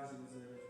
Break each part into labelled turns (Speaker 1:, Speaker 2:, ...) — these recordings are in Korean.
Speaker 1: 기도하시면서 예배 드리시겠습니다.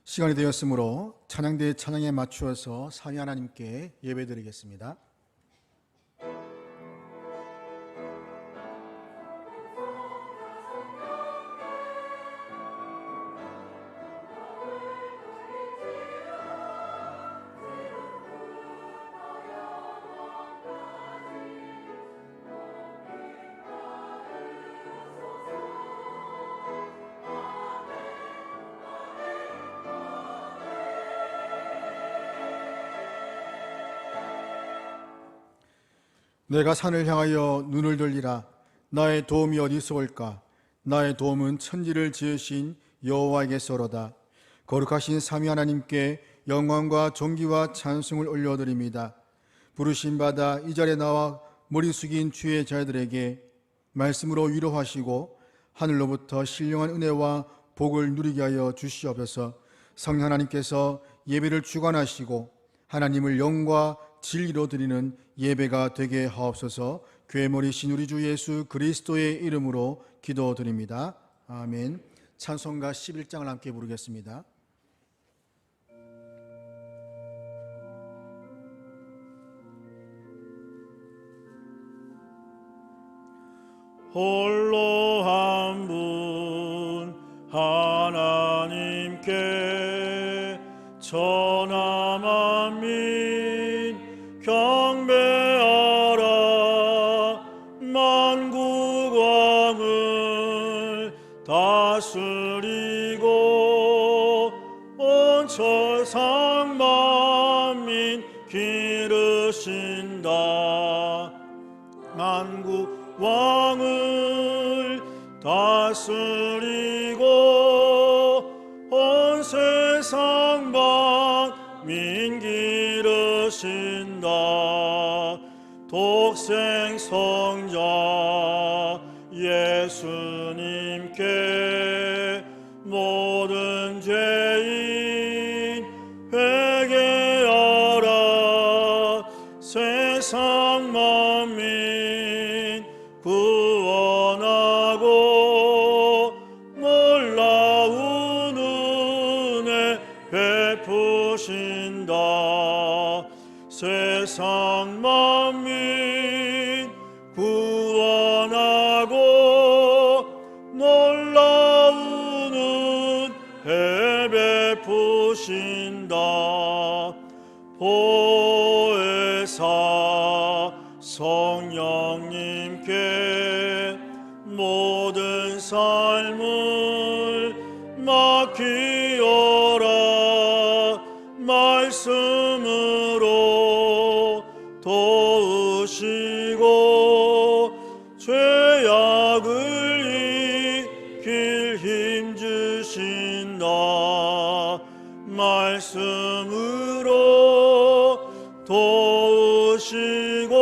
Speaker 1: 시간이 되었으므로 찬양대의 찬양에 맞추어서 삼위 하나님께 예배드리겠습니다. 내가 산을 향하여 눈을 돌리라. 나의 도움이 어디서 올까? 나의 도움은 천지를 지으신 여호와에게서로다. 거룩하신 삼위 하나님께 영광과 존귀와 찬송을 올려드립니다. 부르심 받아 이 자리에 나와 머리 숙인 주의 자들에게 말씀으로 위로하시고 하늘로부터 신령한 은혜와 복을 누리게 하여 주시옵소서. 성령 하나님께서 예배를 주관하시고 하나님을 영과 진리로 드리는 예배가 되게 하옵소서. 괴머리신 우리 주 예수 그리스도의 이름으로 기도드립니다. 아멘. 찬송가 11장을 함께 부르겠습니다.
Speaker 2: 홀로 한 분 하나님께 천하 만민 경배하라. 만국 왕을 다스리고 온 천상 만민 기르신다. 만국 왕을 다스리고 온 세상 만민 기르신다. 독생 성자 예수님께 모든 죄인 회개하라. 세상 만민 구원하고 놀라운 은혜 베푸신다. 세상 만민 구원하고 놀라운 은혜 베푸신다. 보혜사 성령님께 모든 삶을 맡기어라. 말씀으로 도우시고 죄악을 이길 힘주신다. 말씀으로 도우시고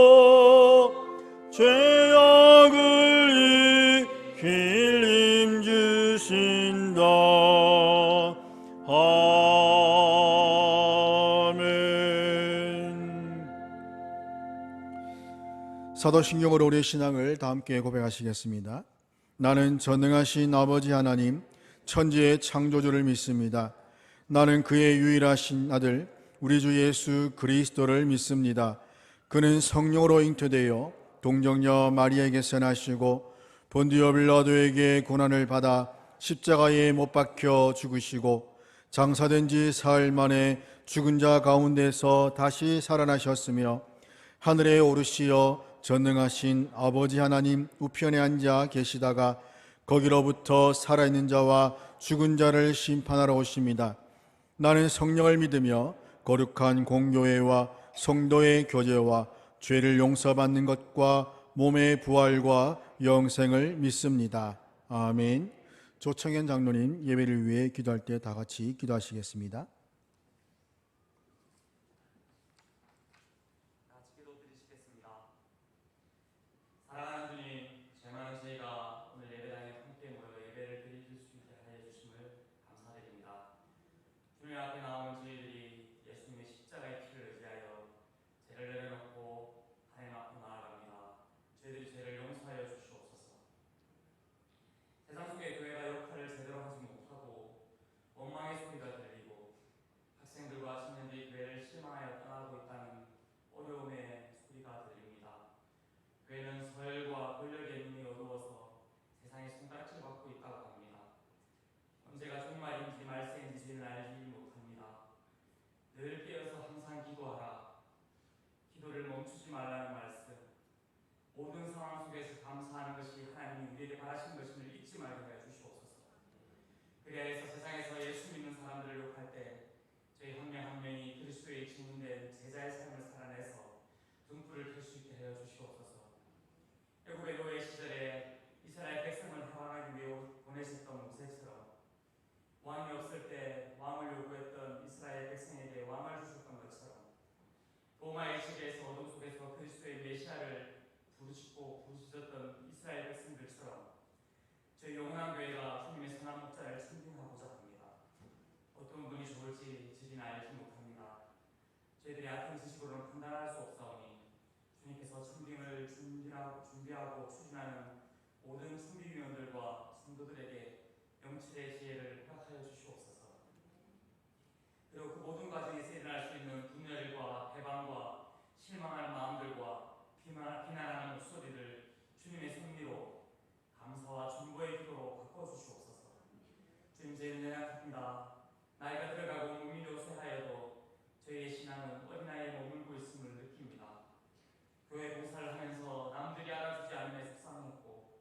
Speaker 2: 죄악을 이길 힘주신다. 아멘.
Speaker 1: 사도신경으로 우리의 신앙을 다 함께 고백하시겠습니다. 나는 전능하신 아버지 하나님 천지의 창조주를 믿습니다. 나는 그의 유일하신 아들 우리 주 예수 그리스도를 믿습니다. 그는 성령으로 잉태되어 동정녀 마리아에게서 나시고 본디오 빌라도에게 고난을 받아 십자가에 못 박혀 죽으시고 장사된 지 사흘 만에 죽은 자 가운데서 다시 살아나셨으며 하늘에 오르시어 전능하신 아버지 하나님 우편에 앉아 계시다가 거기로부터 살아있는 자와 죽은 자를 심판하러 오십니다. 나는 성령을 믿으며 거룩한 공교회와 성도의 교제와 죄를 용서받는 것과 몸의 부활과 영생을 믿습니다. 아멘. 조청현 장로님 예배를 위해 기도할 때 다 같이 기도하시겠습니다.
Speaker 3: 같이 기도 드리시겠습니다. 사랑하는 주님, 죄 많은 저희가 오늘 예배당에 함께 모여 예배를 드릴 수 있게 하여 주심을 감사드립니다. 주님 앞에 나오는 저희들이 예수님의 십자가의 피를 의지하여 죄를 내려놓고 하나님 앞에 나아갑니다. 저희들이 죄를 용서하여 주시옵소서. 세상 속의 교회가 역할을 제대로 하지 못하고 원망의 소리가 들리고 학생들과 청년들이 교회를 실망하여 떠나고 있다는 어려움의 소리가 들립니다. 교회는 서열과 권력의 눈이 어두워서 세상에 손가락질 받고 있다고 합니다. 언제가 종말인지 말세인지 저희는 알지 못합니다. 늘 깨어서 항상 기도하라. 기도를 멈추지 말라는 말씀. 모든 상황 속에서 감사하는 것이 하나님이 우리에게 바라신 것임을 잊지 말게 하여 주시옵소서. 그리하여서 세상에서 예수 믿는 사람들을 욕할 때 저희 한 명 한 명이 그리스도의 증인된 제자의 삶을 살아내서 등불을 켤 수 있게 하여 주시옵소서. 애굽의 노예 시절에 이스라엘 백성을 해방하기 위해 보내셨던 모세처럼 왕이 없을 때 왕을 요구했던 이스라엘 백성에게 왕을 주셨던 것처럼 로마의 시대에서 어둠 속에서 그리스도의 메시아를 부르짖었던 이스라엘 백성들처럼 저희 영원한 교회가 주님의 선한 목자를 찬송하고자 합니다. 어떤 분이 좋을지 저희는 알지 못합니다. 저희들이 얕은 지식으로는 판단할 수 없사오니 주님께서 찬빙을 준비하고 추진하는 모든 찬비위원들과 성도들에게 명철의 지혜를 허락하여 주시옵소서. 그리고 그 모든 과정에서 일어날 수 있는 분열과 해방과 실망하는 마음들과 비난하는 목소리를 주님의 승리로 감사와 중보의 기도로 바꿔주시옵소서. 주님, 저희는 연약합니다. 나이가 들어가고 몸이 요새하여도 저희의 신앙은 어린아이에 머물고 있음을 느낍니다. 교회 봉사를 하면서 남들이 알아주지 않음에 속상했고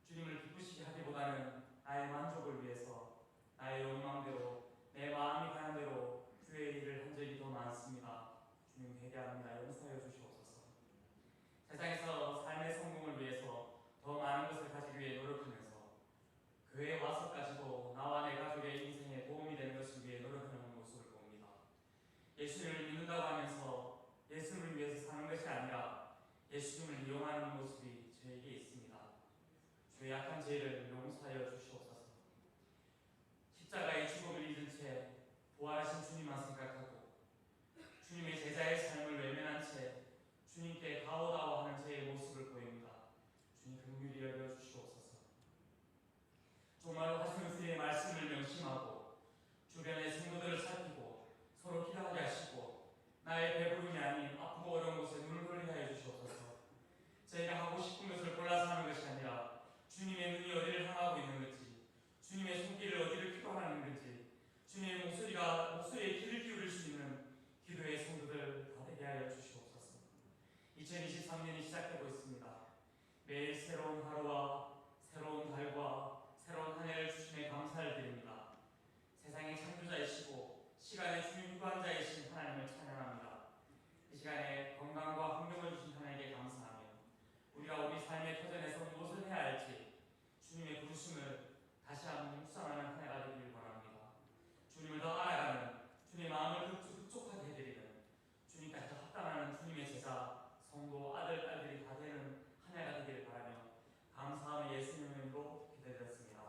Speaker 3: 주님을 기쁘시게 하기보다는 나의 만족을 위해서 나의 욕망대로 내 마음이 가는 대로 교회의 일을 한 적이 더 많습니다. 주님 회개합니다. 용서하여 주시옵소서. 세상에서 삶의 성공을 위해서 더 많은 것을 가지기 위해 노력하면서 교회에 와서까지도 나와 내 가족의 인생에 도움이 되는 것을 위해 노력하는 모습을 봅니다. 예수님을 믿는다고 하면서 예수님을 위해서 사는 것이 아니라 예수님을 이용하는 모습이 저에게 있습니다. 주의 약한 죄를 용서하여 주시옵소서. 십자가의 죽음을 잊은 채 부활하신 주님만 생각하고 주님의 제자의 삶을 외면한 채 주님께 가오다오하는 저의 모습을 보입니다. 주님 긍휼히 여겨 주시옵소서. 정말로 하시는 주의 말씀을 명심하고 주변의 성도들을 살피고 서로 기도하게 하시고 나의 배부름이 아닌 아프고 어려운 곳에 눈을 돌리게 하여 주시옵소서. 저희가 하고 싶은 것을 골라서 하는 것이 아니라 주님의 눈이 어디를 향하고 있는 건지, 주님의 손길을 어디를 기도하는 건지, 주님의 목소리에 귀를 기울일 수 있는 기도의 성도들 다 되게 하여 주시옵소서. 2023년이 시작되고 있습니다. 매일 새로운 하루와 새로운 달과 새로운 한 해를 주심에 감사를 드립니다. 세상의 창조자이시고 시간의 주관자이신 하나님을 찬양합니다. 이 시간에 건강과 환경을 주신 하나님께 감사하며 우리가 우리 삶의 터전에서 무엇을 해야 할지 주님의 부르심을 다시 한번 묵상하는 한 해가 되기를 바랍니다. 주님을 더 알아가는, 주님의 마음을 흡족하게 해드리는, 주님께 더 합당하는 주님의 제자, 성도, 아들, 딸들이 다 되는 한 해가 되기를 바라며 감사하며 예수님의 이름으로 기도드렸습니다.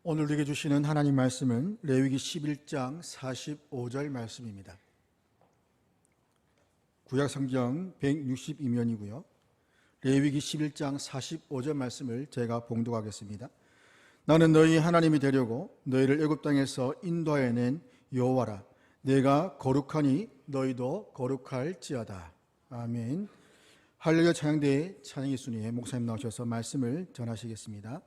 Speaker 1: 오늘 우리에게 주시는 하나님 말씀은 레위기 11장 45절 말씀입니다. 구약성경 162면이고요. 레위기 11장 45절 말씀을 제가 봉독하겠습니다. 나는 너희 하나님이 되려고 너희를 애굽 땅에서 인도하여 낸 여호와라. 내가 거룩하니 너희도 거룩할지어다. 아멘. 할렐루야 찬양대의 찬양 예수님 목사님 나오셔서 말씀을 전하시겠습니다.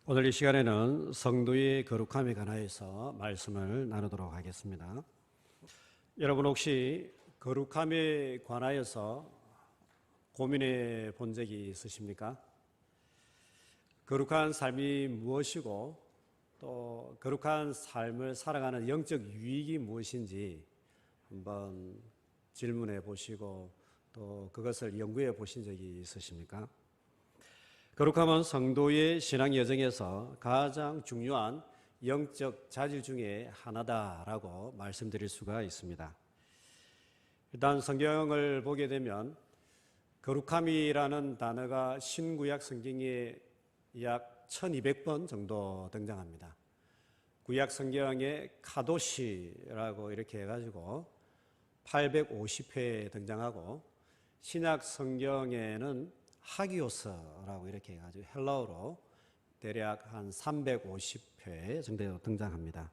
Speaker 4: 오늘 이 시간에는 성도의 거룩함에 관하여서 말씀을 나누도록 하겠습니다. 여러분 혹시 거룩함에 관하여서 고민해 본 적이 있으십니까? 거룩한 삶이 무엇이고 또 거룩한 삶을 살아가는 영적 유익이 무엇인지 한번 질문해 보시고 또 그것을 연구해 보신 적이 있으십니까? 거룩함은 성도의 신앙 여정에서 가장 중요한 영적 자질 중에 하나다라고 말씀드릴 수가 있습니다. 일단 성경을 보게 되면 거룩함이라는 단어가 신구약 성경에 약 1200번 정도 등장합니다. 구약 성경에 카도시라고 이렇게 해가지고 850회 등장하고 신약 성경에는 하기오스라고 이렇게 해가지고 헬라어로 대략 한 350회 정도 등장합니다.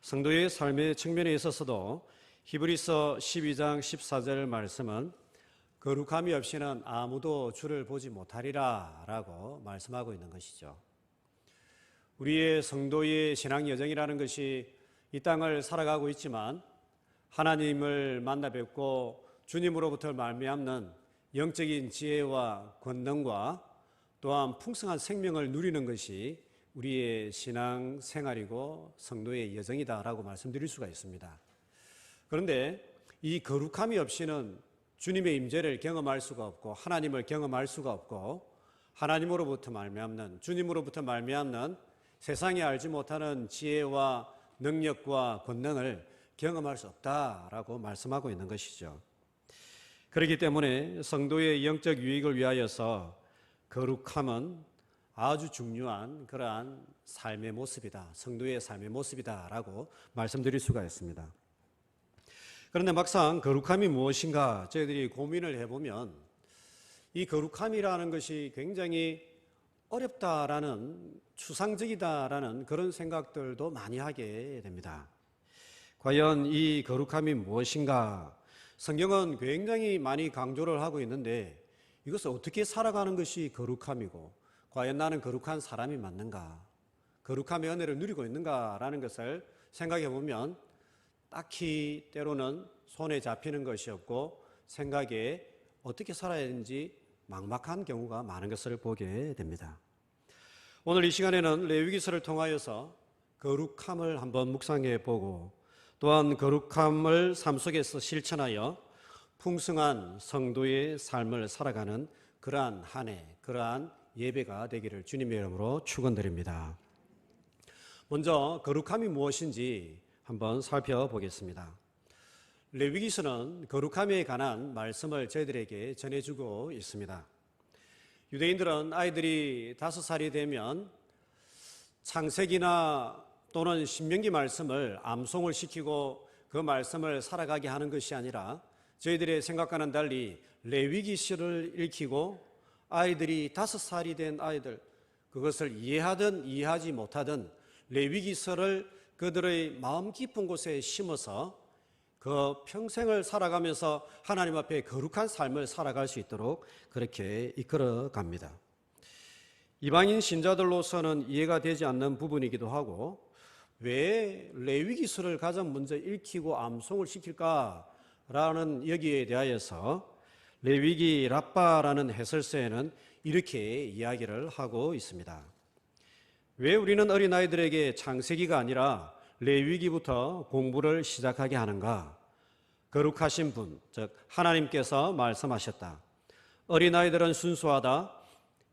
Speaker 4: 성도의 삶의 측면에 있어서도 히브리서 12장 14절 말씀은 거룩함이 없이는 아무도 주를 보지 못하리라 라고 말씀하고 있는 것이죠. 우리의 성도의 신앙 여정이라는 것이 이 땅을 살아가고 있지만 하나님을 만나 뵙고 주님으로부터 말미암는 영적인 지혜와 권능과 또한 풍성한 생명을 누리는 것이 우리의 신앙 생활이고 성도의 여정이다라고 말씀드릴 수가 있습니다. 그런데 이 거룩함이 없이는 주님의 임재를 경험할 수가 없고 하나님을 경험할 수가 없고 하나님으로부터 말미암는 주님으로부터 말미암는 세상에 알지 못하는 지혜와 능력과 권능을 경험할 수 없다라고 말씀하고 있는 것이죠. 그렇기 때문에 성도의 영적 유익을 위하여서 거룩함은 아주 중요한 그러한 삶의 모습이다. 성도의 삶의 모습이다라고 말씀드릴 수가 있습니다. 그런데 막상 거룩함이 무엇인가 저희들이 고민을 해보면 이 거룩함이라는 것이 굉장히 어렵다라는 추상적이다라는 그런 생각들도 많이 하게 됩니다. 과연 이 거룩함이 무엇인가? 성경은 굉장히 많이 강조를 하고 있는데 이것을 어떻게 살아가는 것이 거룩함이고 과연 나는 거룩한 사람이 맞는가? 거룩함의 은혜를 누리고 있는가라는 것을 생각해 보면 딱히 때로는 손에 잡히는 것이 없고 생각에 어떻게 살아야 하는지 막막한 경우가 많은 것을 보게 됩니다. 오늘 이 시간에는 레위기서를 통하여서 거룩함을 한번 묵상해 보고 또한 거룩함을 삶 속에서 실천하여 풍성한 성도의 삶을 살아가는 그러한 한 해, 그러한 예배가 되기를 주님의 이름으로 축원드립니다. 먼저 거룩함이 무엇인지 한번 살펴보겠습니다. 레위기서는 거룩함에 관한 말씀을 저희들에게 전해주고 있습니다. 유대인들은 아이들이 5살이 되면 창세기나 또는 신명기 말씀을 암송을 시키고 그 말씀을 살아가게 하는 것이 아니라 저희들의 생각과는 달리 레위기서를 읽히고 아이들이 5살이 된 아이들 그것을 이해하든 이해하지 못하든 레위기서를 그들의 마음 깊은 곳에 심어서 그 평생을 살아가면서 하나님 앞에 거룩한 삶을 살아갈 수 있도록 그렇게 이끌어 갑니다. 이방인 신자들로서는 이해가 되지 않는 부분이기도 하고 왜 레위기서를 가장 먼저 읽히고 암송을 시킬까라는 여기에 대하여서 레위기 라빠라는 해설서에는 이렇게 이야기를 하고 있습니다. 왜 우리는 어린아이들에게 창세기가 아니라 레위기부터 공부를 시작하게 하는가? 거룩하신 분, 즉 하나님께서 말씀하셨다. 어린아이들은 순수하다.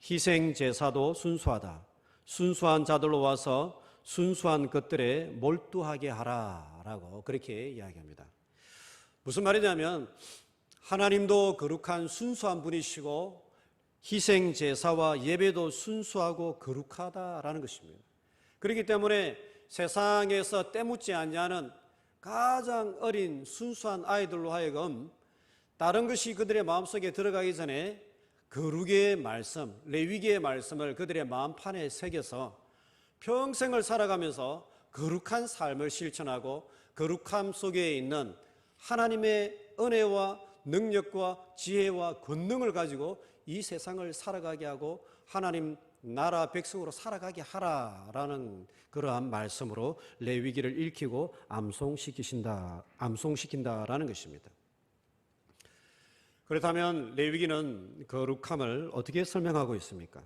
Speaker 4: 희생제사도 순수하다. 순수한 자들로 와서 순수한 것들에 몰두하게 하라라고 그렇게 이야기합니다. 무슨 말이냐면 하나님도 거룩한 순수한 분이시고 희생제사와 예배도 순수하고 거룩하다라는 것입니다. 그렇기 때문에 세상에서 때묻지 않냐는 가장 어린 순수한 아이들로 하여금 다른 것이 그들의 마음속에 들어가기 전에 거룩의 말씀, 레위기의 말씀을 그들의 마음판에 새겨서 평생을 살아가면서 거룩한 삶을 실천하고 거룩함 속에 있는 하나님의 은혜와 능력과 지혜와 권능을 가지고 이 세상을 살아가게 하고 하나님 나라 백성으로 살아가게 하라라는 그러한 말씀으로 레위기를 읽히고 암송시킨다라는 것입니다. 그렇다면 레위기는 거룩함을 어떻게 설명하고 있습니까?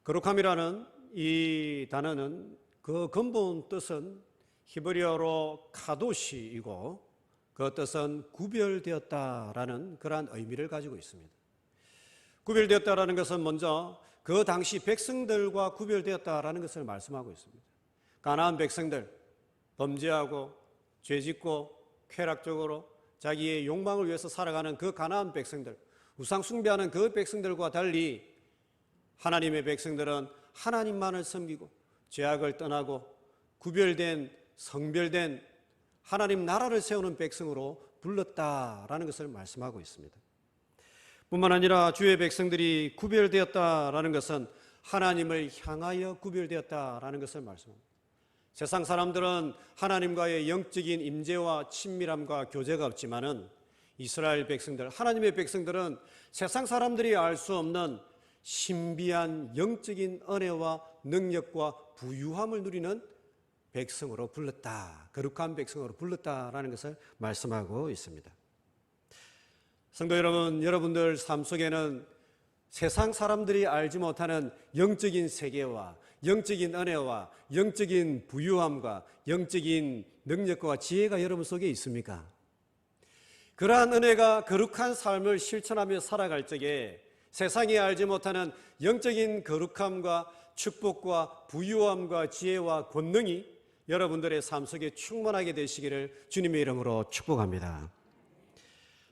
Speaker 4: 거룩함이라는 이 단어는 그 근본 뜻은 히브리어로 카도시이고 그 뜻은 구별되었다라는 그러한 의미를 가지고 있습니다. 구별되었다라는 것은 먼저 그 당시 백성들과 구별되었다라는 것을 말씀하고 있습니다. 가나안 백성들, 범죄하고 죄짓고 쾌락적으로 자기의 욕망을 위해서 살아가는 그 가나안 백성들, 우상 숭배하는 그 백성들과 달리 하나님의 백성들은 하나님만을 섬기고 죄악을 떠나고 구별된 성별된 하나님 나라를 세우는 백성으로 불렀다라는 것을 말씀하고 있습니다. 뿐만 아니라 주의 백성들이 구별되었다라는 것은 하나님을 향하여 구별되었다라는 것을 말씀합니다. 세상 사람들은 하나님과의 영적인 임재와 친밀함과 교제가 없지만은 이스라엘 백성들, 하나님의 백성들은 세상 사람들이 알 수 없는 신비한 영적인 은혜와 능력과 부유함을 누리는 백성으로 불렀다. 거룩한 백성으로 불렀다라는 것을 말씀하고 있습니다. 성도 여러분, 여러분들 삶 속에는 세상 사람들이 알지 못하는 영적인 세계와 영적인 은혜와 영적인 부유함과 영적인 능력과 지혜가 여러분 속에 있습니까? 그러한 은혜가 거룩한 삶을 실천하며 살아갈 적에 세상이 알지 못하는 영적인 거룩함과 축복과 부유함과 지혜와 권능이 여러분들의 삶 속에 충만하게 되시기를 주님의 이름으로 축복합니다.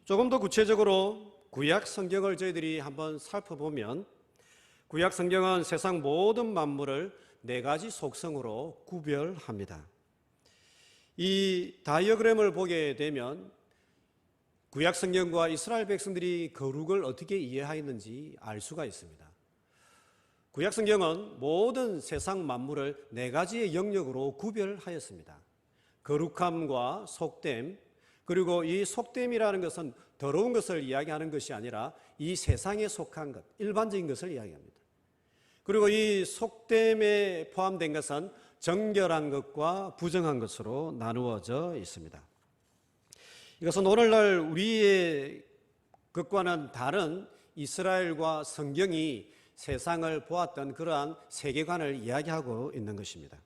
Speaker 4: 조금 더 구체적으로 구약 성경을 저희들이 한번 살펴보면 구약 성경은 세상 모든 만물을 네 가지 속성으로 구별합니다. 이 다이어그램을 보게 되면 구약 성경과 이스라엘 백성들이 거룩을 어떻게 이해하였는지 알 수가 있습니다. 구약 성경은 모든 세상 만물을 네 가지의 영역으로 구별하였습니다. 거룩함과 속됨, 그리고 이 속됨이라는 것은 더러운 것을 이야기하는 것이 아니라 이 세상에 속한 것, 일반적인 것을 이야기합니다. 그리고 이 속됨에 포함된 것은 정결한 것과 부정한 것으로 나누어져 있습니다. 이것은 오늘날 우리의 것과는 다른 이스라엘과 성경이 세상을 보았던 그러한 세계관을 이야기하고 있는 것입니다.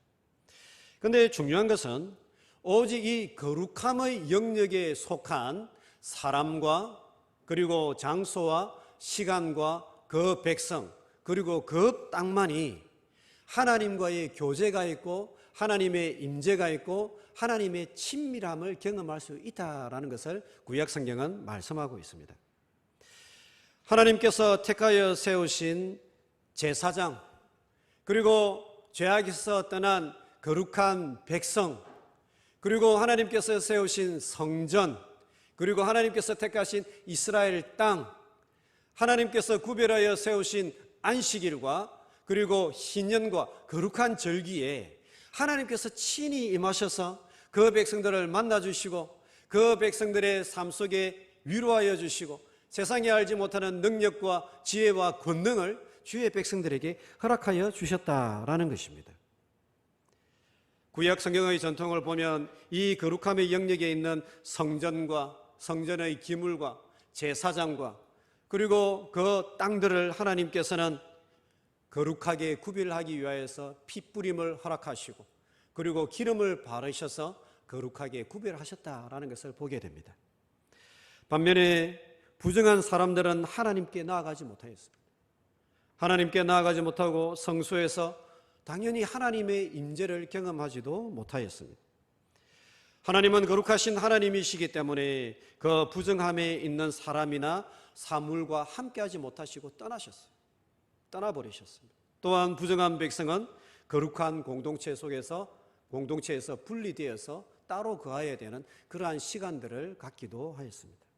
Speaker 4: 그런데 중요한 것은 오직 이 거룩함의 영역에 속한 사람과 그리고 장소와 시간과 그 백성 그리고 그 땅만이 하나님과의 교제가 있고 하나님의 임재가 있고 하나님의 친밀함을 경험할 수 있다라는 것을 구약 성경은 말씀하고 있습니다. 하나님께서 택하여 세우신 제사장 그리고 죄악에서 떠난 거룩한 백성 그리고 하나님께서 세우신 성전 그리고 하나님께서 택하신 이스라엘 땅 하나님께서 구별하여 세우신 안식일과 그리고 신년과 거룩한 절기에 하나님께서 친히 임하셔서 그 백성들을 만나주시고 그 백성들의 삶 속에 위로하여 주시고 세상이 알지 못하는 능력과 지혜와 권능을 주의 백성들에게 허락하여 주셨다라는 것입니다. 구약 성경의 전통을 보면 이 거룩함의 영역에 있는 성전과 성전의 기물과 제사장과 그리고 그 땅들을 하나님께서는 거룩하게 구별하기 위하여서 핏뿌림을 허락하시고 그리고 기름을 바르셔서 거룩하게 구별하셨다라는 것을 보게 됩니다. 반면에 부정한 사람들은 하나님께 나아가지 못하였습니다. 하나님께 나아가지 못하고 성소에서 당연히 하나님의 임재를 경험하지도 못하였습니다. 하나님은 거룩하신 하나님이시기 때문에 그 부정함에 있는 사람이나 사물과 함께하지 못하시고 떠나셨어요. 떠나버리셨습니다. 또한 부정한 백성은 거룩한 공동체 속에서 공동체에서 분리되어서 따로 거하여야 되는 그러한 시간들을 갖기도 하였습니다.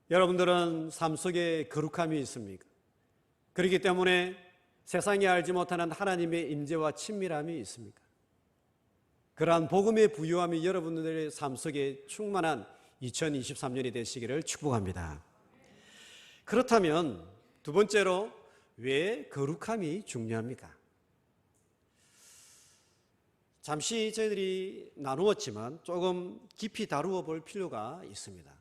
Speaker 4: 여러분들은 삶 속에 거룩함이 있습니까? 그렇기 때문에 세상이 알지 못하는 하나님의 임재와 친밀함이 있습니까? 그러한 복음의 부유함이 여러분들의 삶 속에 충만한 2023년이 되시기를 축복합니다. 그렇다면 두 번째로 왜 거룩함이 중요합니까? 잠시 저희들이 나누었지만 조금 깊이 다루어 볼 필요가 있습니다.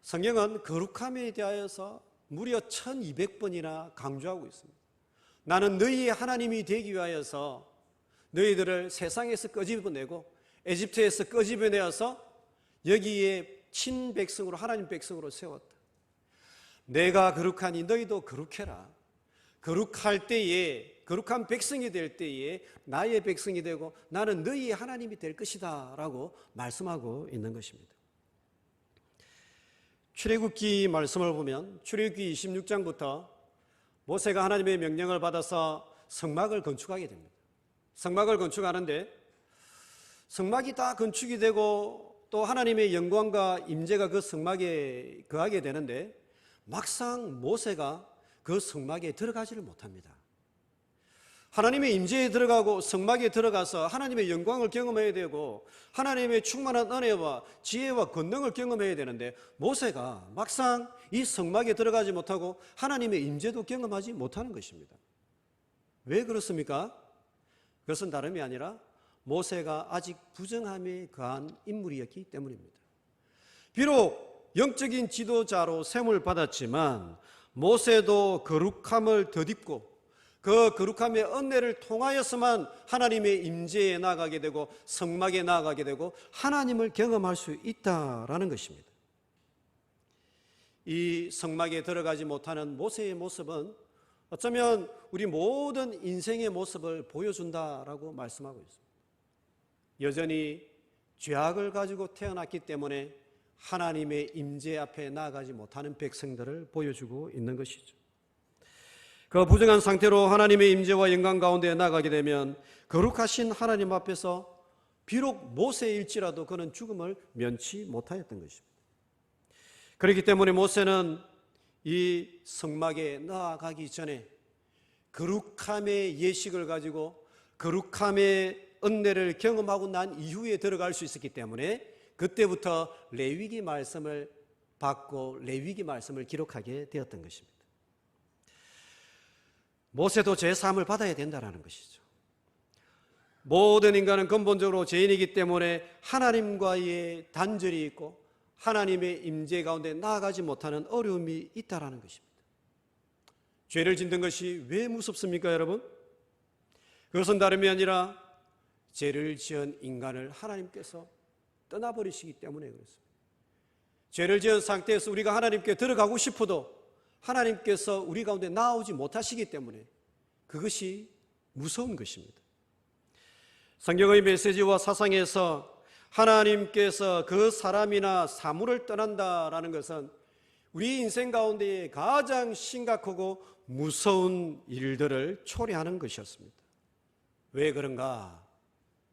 Speaker 4: 성경은 거룩함에 대하여서 무려 1200번이나 강조하고 있습니다. 나는 너희의 하나님이 되기 위하여서 너희들을 세상에서 끄집어내고 에집트에서 끄집어내어서 여기에 친백성으로 하나님 백성으로 세웠다. 내가 거룩하니 너희도 거룩해라. 거룩할 때에 거룩한 백성이 될 때에 나의 백성이 되고 나는 너희의 하나님이 될 것이다 라고 말씀하고 있는 것입니다. 출애굽기 말씀을 보면 출애굽기 26장부터 모세가 하나님의 명령을 받아서 성막을 건축하게 됩니다. 성막을 건축하는데 성막이 다 건축이 되고 또 하나님의 영광과 임재가 그 성막에 거하게 되는데 막상 모세가 그 성막에 들어가지를 못합니다. 하나님의 임재에 들어가고 성막에 들어가서 하나님의 영광을 경험해야 되고 하나님의 충만한 은혜와 지혜와 권능을 경험해야 되는데 모세가 막상 이 성막에 들어가지 못하고 하나님의 임재도 경험하지 못하는 것입니다. 왜 그렇습니까? 그것은 다름이 아니라 모세가 아직 부정함에 거한 인물이었기 때문입니다. 비록 영적인 지도자로 셈을 받았지만 모세도 거룩함을 덧입고 그 거룩함의 은혜를 통하여서만 하나님의 임재에 나아가게 되고 성막에 나아가게 되고 하나님을 경험할 수 있다라는 것입니다. 이 성막에 들어가지 못하는 모세의 모습은 어쩌면 우리 모든 인생의 모습을 보여준다라고 말씀하고 있습니다. 여전히 죄악을 가지고 태어났기 때문에 하나님의 임재 앞에 나아가지 못하는 백성들을 보여주고 있는 것이죠. 그 부정한 상태로 하나님의 임재와 영광 가운데 나아가게 되면 거룩하신 하나님 앞에서 비록 모세일지라도 그는 죽음을 면치 못하였던 것입니다. 그렇기 때문에 모세는 이 성막에 나아가기 전에 거룩함의 예식을 가지고 거룩함의 은혜를 경험하고 난 이후에 들어갈 수 있었기 때문에 그때부터 레위기 말씀을 받고 레위기 말씀을 기록하게 되었던 것입니다. 모세도 제사함을 받아야 된다는 것이죠. 모든 인간은 근본적으로 죄인이기 때문에 하나님과의 단절이 있고 하나님의 임재 가운데 나아가지 못하는 어려움이 있다는 것입니다. 죄를 짓는 것이 왜 무섭습니까, 여러분? 그것은 다름이 아니라 죄를 지은 인간을 하나님께서 떠나버리시기 때문에 그렇습니다. 죄를 지은 상태에서 우리가 하나님께 들어가고 싶어도 하나님께서 우리 가운데 나오지 못하시기 때문에 그것이 무서운 것입니다. 성경의 메시지와 사상에서 하나님께서 그 사람이나 사물을 떠난다라는 것은 우리 인생 가운데 가장 심각하고 무서운 일들을 초래하는 것이었습니다. 왜 그런가?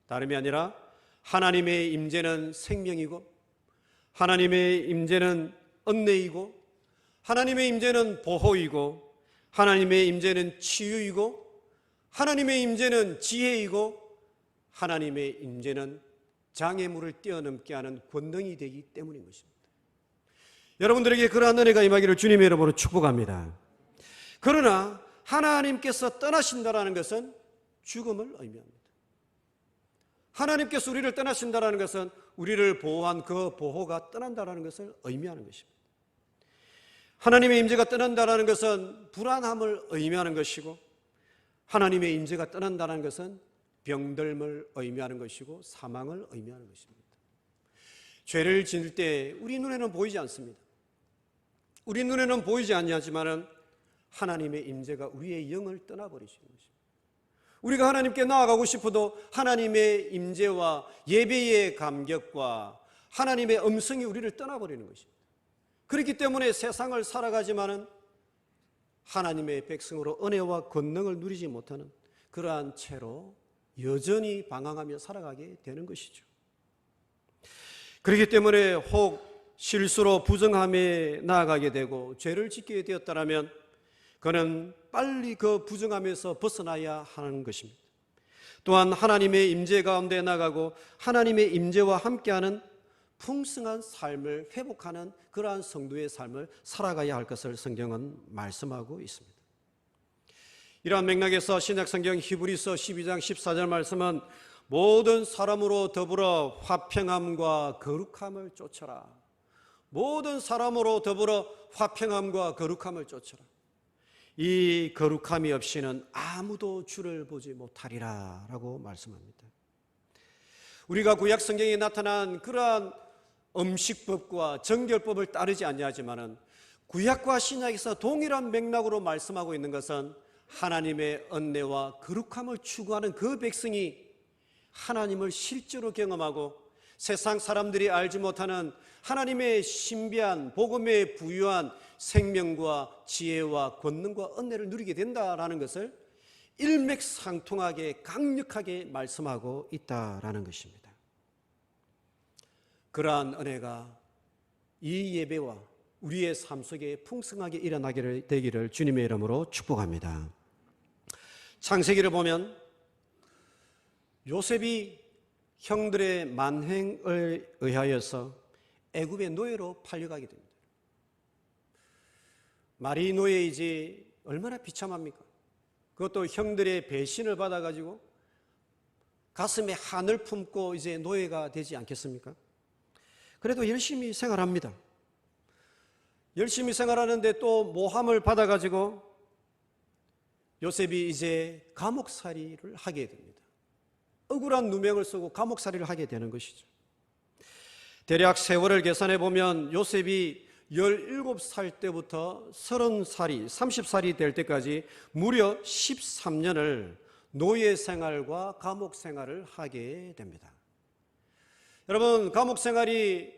Speaker 4: 다름이 아니라 하나님의 임재는 생명이고 하나님의 임재는 은혜이고 하나님의 임재는 보호이고 하나님의 임재는 치유이고 하나님의 임재는 지혜이고 하나님의 임재는 장애물을 뛰어넘게 하는 권능이 되기 때문인 것입니다. 여러분들에게 그러한 은혜가 임하기를 주님의 이름으로 축복합니다. 그러나 하나님께서 떠나신다는 것은 죽음을 의미합니다. 하나님께서 우리를 떠나신다는 것은 우리를 보호한 그 보호가 떠난다는 것을 의미하는 것입니다. 하나님의 임재가 떠난다는 것은 불안함을 의미하는 것이고 하나님의 임재가 떠난다는 것은 병들음을 의미하는 것이고 사망을 의미하는 것입니다. 죄를 지을 때 우리 눈에는 보이지 않습니다. 우리 눈에는 보이지 않지만은 하나님의 임재가 우리의 영을 떠나버리시는 것입니다. 우리가 하나님께 나아가고 싶어도 하나님의 임재와 예배의 감격과 하나님의 음성이 우리를 떠나버리는 것입니다. 그렇기 때문에 세상을 살아가지만은 하나님의 백성으로 은혜와 권능을 누리지 못하는 그러한 채로 여전히 방황하며 살아가게 되는 것이죠. 그렇기 때문에 혹 실수로 부정함에 나아가게 되고 죄를 짓게 되었다면 그는 빨리 그 부정함에서 벗어나야 하는 것입니다. 또한 하나님의 임재 가운데 나가고 하나님의 임재와 함께하는 풍성한 삶을 회복하는 그러한 성도의 삶을 살아가야 할 것을 성경은 말씀하고 있습니다. 이러한 맥락에서 신약 성경 히브리서 12장 14절 말씀은 모든 사람으로 더불어 화평함과 거룩함을 쫓아라. 모든 사람으로 더불어 화평함과 거룩함을 쫓아라. 이 거룩함이 없이는 아무도 주를 보지 못하리라 라고 말씀합니다. 우리가 구약 성경에 나타난 그러한 음식법과 정결법을 따르지 아니하지만은 구약과 신약에서 동일한 맥락으로 말씀하고 있는 것은 하나님의 은혜와 거룩함을 추구하는 그 백성이 하나님을 실제로 경험하고 세상 사람들이 알지 못하는 하나님의 신비한 복음에 부유한 생명과 지혜와 권능과 은혜를 누리게 된다라는 것을 일맥상통하게 강력하게 말씀하고 있다라는 것입니다. 그러한 은혜가 이 예배와 우리의 삶 속에 풍성하게 일어나게 되기를 주님의 이름으로 축복합니다. 창세기를 보면 요셉이 형들의 만행을 의하여서 애굽의 노예로 팔려가게 됩니다. 말이 노예이지 얼마나 비참합니까? 그것도 형들의 배신을 받아가지고 가슴에 한을 품고 이제 노예가 되지 않겠습니까? 그래도 열심히 생활합니다. 열심히 생활하는데 또 모함을 받아가지고 요셉이 이제 감옥살이를 하게 됩니다. 억울한 누명을 쓰고 감옥살이를 하게 되는 것이죠. 대략 세월을 계산해 보면 요셉이 17살 때부터 30살이, 30살이 될 때까지 무려 13년을 노예 생활과 감옥 생활을 하게 됩니다. 여러분, 감옥 생활이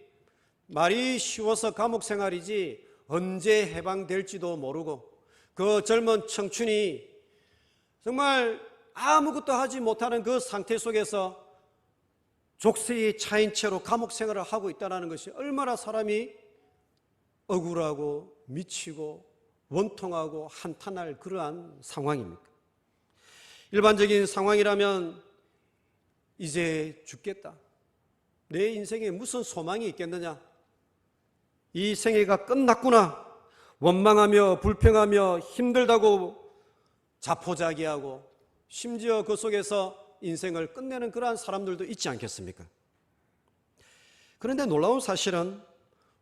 Speaker 4: 말이 쉬워서 감옥 생활이지 언제 해방될지도 모르고 그 젊은 청춘이 정말 아무것도 하지 못하는 그 상태 속에서 족쇄에 차인 채로 감옥 생활을 하고 있다는 것이 얼마나 사람이 억울하고 미치고 원통하고 한탄할 그러한 상황입니까? 일반적인 상황이라면 이제 죽겠다, 내 인생에 무슨 소망이 있겠느냐, 이 생애가 끝났구나, 원망하며 불평하며 힘들다고 자포자기하고 심지어 그 속에서 인생을 끝내는 그러한 사람들도 있지 않겠습니까? 그런데 놀라운 사실은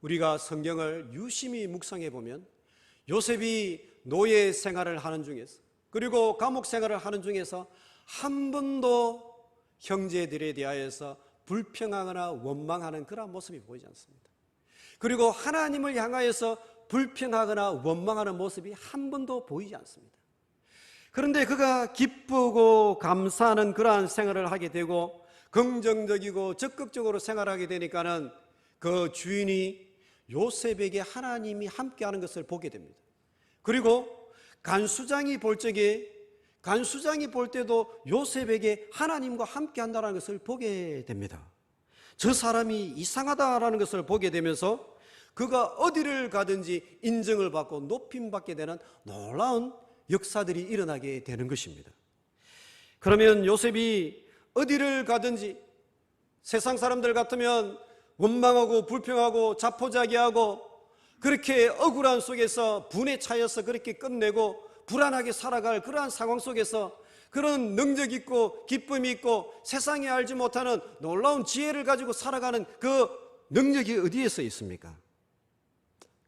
Speaker 4: 우리가 성경을 유심히 묵상해 보면 요셉이 노예 생활을 하는 중에서 그리고 감옥 생활을 하는 중에서 한 번도 형제들에 대하여서 불평하거나 원망하는 그런 모습이 보이지 않습니다. 그리고 하나님을 향하여서 불평하거나 원망하는 모습이 한 번도 보이지 않습니다. 그런데 그가 기쁘고 감사하는 그러한 생활을 하게 되고 긍정적이고 적극적으로 생활하게 되니까는 그 주인이 요셉에게 하나님이 함께하는 것을 보게 됩니다. 그리고 간수장이 볼 적에 간수장이 볼 때도 요셉에게 하나님과 함께한다는 것을 보게 됩니다. 저 사람이 이상하다라는 것을 보게 되면서 그가 어디를 가든지 인정을 받고 높임받게 되는 놀라운 역사들이 일어나게 되는 것입니다. 그러면 요셉이 어디를 가든지 세상 사람들 같으면 원망하고 불평하고 자포자기하고 그렇게 억울한 속에서 분에 차여서 그렇게 끝내고 불안하게 살아갈 그러한 상황 속에서 그런 능력 있고 기쁨이 있고 세상에 알지 못하는 놀라운 지혜를 가지고 살아가는 그 능력이 어디에서 있습니까?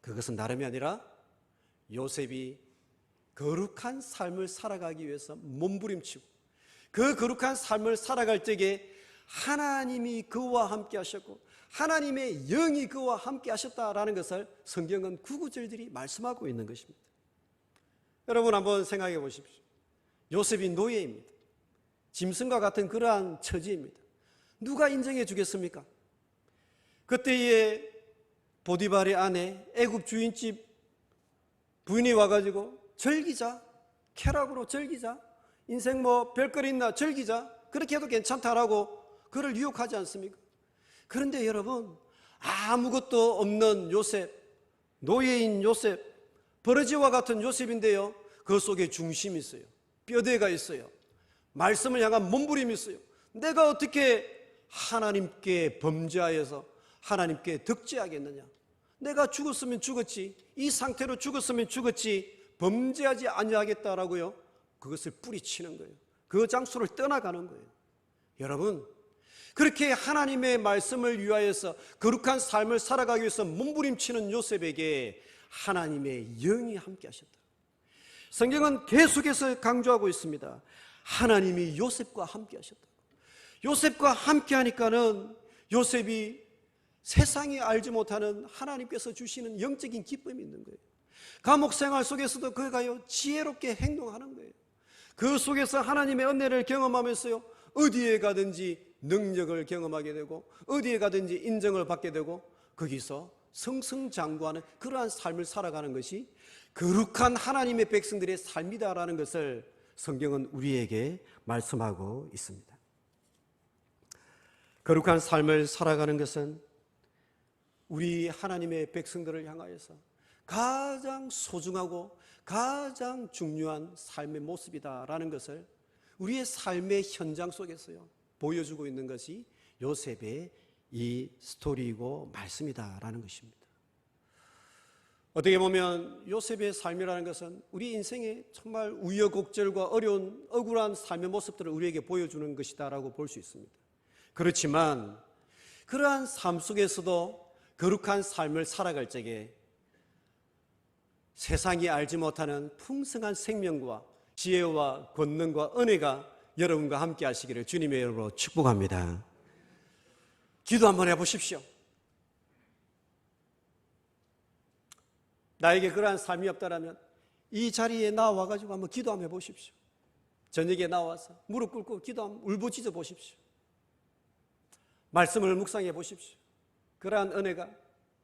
Speaker 4: 그것은 다름이 아니라 요셉이 거룩한 삶을 살아가기 위해서 몸부림치고 그 거룩한 삶을 살아갈 때에 하나님이 그와 함께 하셨고 하나님의 영이 그와 함께 하셨다라는 것을 성경은 구구절절히 말씀하고 있는 것입니다. 여러분 한번 생각해 보십시오. 요셉이 노예입니다. 짐승과 같은 그러한 처지입니다. 누가 인정해 주겠습니까? 그때에 보디발의 아내 애굽 주인집 부인이 와가지고 즐기자, 쾌락으로 즐기자, 인생 뭐 별거리 있나 즐기자, 그렇게 해도 괜찮다라고 그를 유혹하지 않습니까? 그런데 여러분, 아무것도 없는 요셉, 노예인 요셉, 버러지와 같은 요셉인데요, 그 속에 중심이 있어요. 뼈대가 있어요. 말씀을 향한 몸부림이 있어요. 내가 어떻게 하나님께 범죄하여서 하나님께 득죄하겠느냐? 내가 죽었으면 죽었지, 이 상태로 죽었으면 죽었지, 범죄하지 아니하겠다라고요, 그것을 뿌리치는 거예요. 그 장소를 떠나가는 거예요. 여러분, 그렇게 하나님의 말씀을 위하여서 거룩한 삶을 살아가기 위해서 몸부림치는 요셉에게 하나님의 영이 함께 하셨다. 성경은 계속해서 강조하고 있습니다. 하나님이 요셉과 함께 하셨다. 요셉과 함께 하니까는 요셉이 세상이 알지 못하는 하나님께서 주시는 영적인 기쁨이 있는 거예요. 감옥 생활 속에서도 그가요 지혜롭게 행동하는 거예요. 그 속에서 하나님의 은혜를 경험하면서요 어디에 가든지 능력을 경험하게 되고 어디에 가든지 인정을 받게 되고 거기서 승승장구하는 그러한 삶을 살아가는 것이 거룩한 하나님의 백성들의 삶이다라는 것을 성경은 우리에게 말씀하고 있습니다. 거룩한 삶을 살아가는 것은 우리 하나님의 백성들을 향하여서 가장 소중하고 가장 중요한 삶의 모습이다라는 것을 우리의 삶의 현장 속에서요 보여주고 있는 것이 요셉의 이 스토리이고 말씀이다라는 것입니다. 어떻게 보면 요셉의 삶이라는 것은 우리 인생의 정말 우여곡절과 어려운 억울한 삶의 모습들을 우리에게 보여주는 것이다라고 볼 수 있습니다. 그렇지만 그러한 삶 속에서도 거룩한 삶을 살아갈 적에 세상이 알지 못하는 풍성한 생명과 지혜와 권능과 은혜가 여러분과 함께 하시기를 주님의 이름으로 축복합니다. 기도 한번 해보십시오. 나에게 그러한 삶이 없다라면 이 자리에 나와가지고 한번 기도 한번 해보십시오. 저녁에 나와서 무릎 꿇고 기도 울부짖어 보십시오. 말씀을 묵상해 보십시오. 그러한 은혜가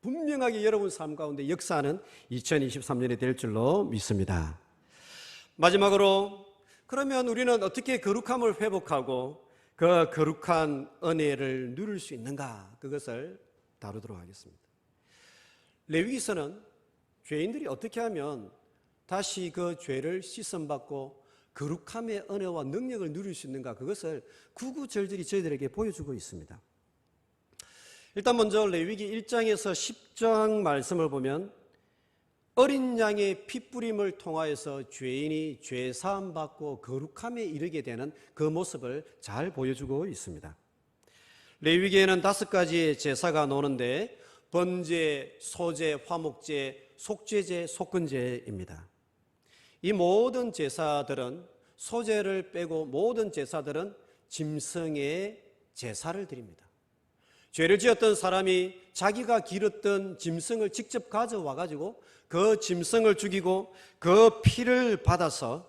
Speaker 4: 분명하게 여러분 삶 가운데 역사하는 2023년이 될 줄로 믿습니다. 마지막으로 그러면 우리는 어떻게 거룩함을 회복하고 그 거룩한 은혜를 누릴 수 있는가, 그것을 다루도록 하겠습니다. 레위기서는 죄인들이 어떻게 하면 다시 그 죄를 씻음받고 거룩함의 은혜와 능력을 누릴 수 있는가, 그것을 구구절절히 저희들에게 보여주고 있습니다. 일단 먼저 레위기 1장에서 10장 말씀을 보면 어린 양의 핏부림을 통하여서 죄인이 죄 사함 받고 거룩함에 이르게 되는 그 모습을 잘 보여주고 있습니다. 레위기에는 5가지의 제사가 나오는데 번제, 소제, 화목제, 속죄제, 속건제입니다. 이 모든 제사들은, 소제를 빼고 모든 제사들은 짐승의 제사를 드립니다. 죄를 지었던 사람이 자기가 기르던 짐승을 직접 가져와 가지고 그 짐승을 죽이고 그 피를 받아서